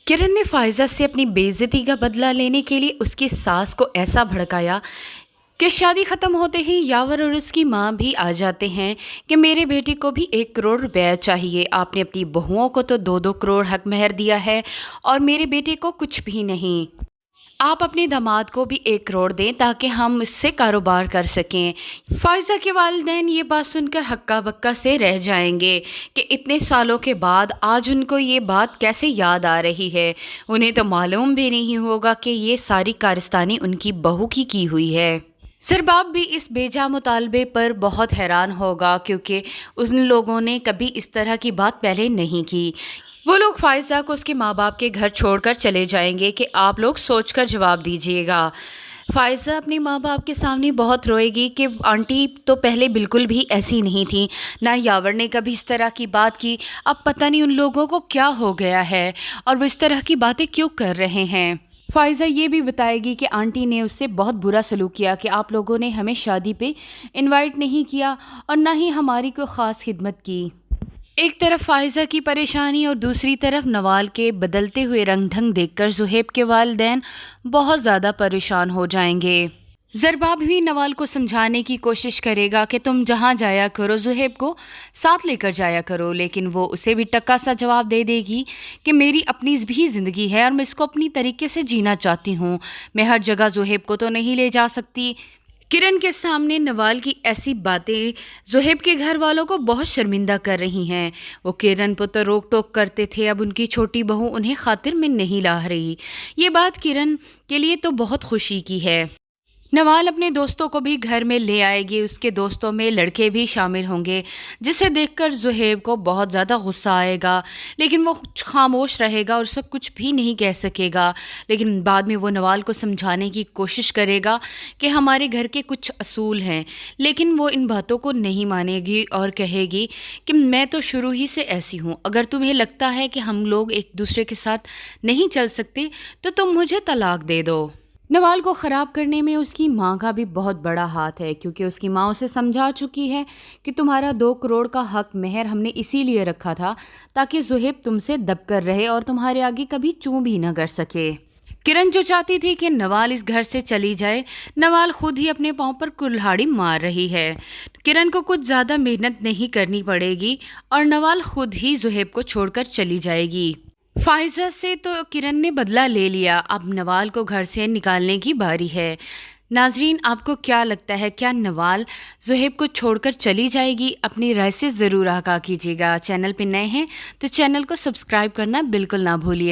किरण ने फाइजा से अपनी बेइज्जती का बदला लेने के लिए उसकी सास को ऐसा भड़काया कि शादी खत्म होते ही यावर और उसकी माँ भी आ जाते हैं कि मेरे बेटे को भी 1 करोड़ रुपया चाहिए। आपने अपनी बहुओं को तो 2-2 करोड़ हक महर दिया है और मेरे बेटे को कुछ भी नहीं। आप अपने दामाद को भी 1 करोड़ दें ताकि हम इससे कारोबार कर सकें। फाइजा के वालिदैन ये बात सुनकर हक्का बक्का से रह जाएंगे कि इतने सालों के बाद आज उनको ये बात कैसे याद आ रही है। उन्हें तो मालूम भी नहीं होगा कि ये सारी कारस्तानी उनकी बहू की हुई है। सरबाब भी इस बेजा मुतालबे पर बहुत हैरान होगा क्योंकि उन लोगों ने कभी इस तरह की बात पहले नहीं की। वो लोग फाइजा को उसके माँ बाप के घर छोड़कर चले जाएंगे कि आप लोग सोचकर जवाब दीजिएगा। फाइजा अपने माँ बाप के सामने बहुत रोएगी कि आंटी तो पहले बिल्कुल भी ऐसी नहीं थी, ना यावर ने कभी इस तरह की बात की। अब पता नहीं उन लोगों को क्या हो गया है और वो इस तरह की बातें क्यों कर रहे हैं। फाइजा ये भी बताएगी कि आंटी ने उससे बहुत बुरा सलूक किया कि आप लोगों ने हमें शादी पे इनवाइट नहीं किया और ना ही हमारी कोई ख़ास खिदमत की। एक तरफ फाइजा की परेशानी और दूसरी तरफ नवाल के बदलते हुए रंग ढंग देखकर ज़ुहैब के वालिदैन बहुत ज़्यादा परेशान हो जाएंगे। ज़रबाब भी नवाल को समझाने की कोशिश करेगा कि तुम जहाँ जाया करो ज़ुहैब को साथ लेकर जाया करो, लेकिन वो उसे भी टक्का सा जवाब दे देगी कि मेरी अपनी भी ज़िंदगी है और मैं इसको अपनी तरीके से जीना चाहती हूँ। मैं हर जगह ज़ुहैब को तो नहीं ले जा सकती। किरण के सामने नवाल की ऐसी बातें ज़ुहैब के घर वालों को बहुत शर्मिंदा कर रही हैं। वो किरण पर तो रोक टोक करते थे, अब उनकी छोटी बहू उन्हें खातिर में नहीं ला रही। ये बात किरण के लिए तो बहुत खुशी की है। नवाल अपने दोस्तों को भी घर में ले आएगी, उसके दोस्तों में लड़के भी शामिल होंगे, जिसे देखकर ज़ुहैब को बहुत ज़्यादा गुस्सा आएगा, लेकिन वो खामोश रहेगा और उससे कुछ भी नहीं कह सकेगा। लेकिन बाद में वो नवाल को समझाने की कोशिश करेगा कि हमारे घर के कुछ असूल हैं, लेकिन वो इन बातों को नहीं मानेगी और कहेगी कि मैं तो शुरू ही से ऐसी हूँ, अगर तुम्हें लगता है कि हम लोग एक दूसरे के साथ नहीं चल सकते तो तुम मुझे तलाक दे दो। नवाल को ख़राब करने में उसकी माँ का भी बहुत बड़ा हाथ है, क्योंकि उसकी माँ उसे समझा चुकी है कि तुम्हारा 2 करोड़ का हक महर हमने इसीलिए रखा था ताकि ज़ुहैब तुमसे दबकर रहे और तुम्हारे आगे कभी चूं भी न कर सके। किरण जो चाहती थी कि नवाल इस घर से चली जाए, नवाल खुद ही अपने पाँव पर कुल्हाड़ी मार रही है। किरण को कुछ ज़्यादा मेहनत नहीं करनी पड़ेगी और नवाल खुद ही ज़ुहैब को छोड़कर चली जाएगी। फाइजा से तो किरण ने बदला ले लिया, अब नवाल को घर से निकालने की बारी है। नाजरीन, आपको क्या लगता है, क्या नवाल ज़ुहैब को छोड़कर चली जाएगी? अपनी राय से ज़रूर आगाह कीजिएगा। चैनल पे नए हैं तो चैनल को सब्सक्राइब करना बिल्कुल ना भूलिए।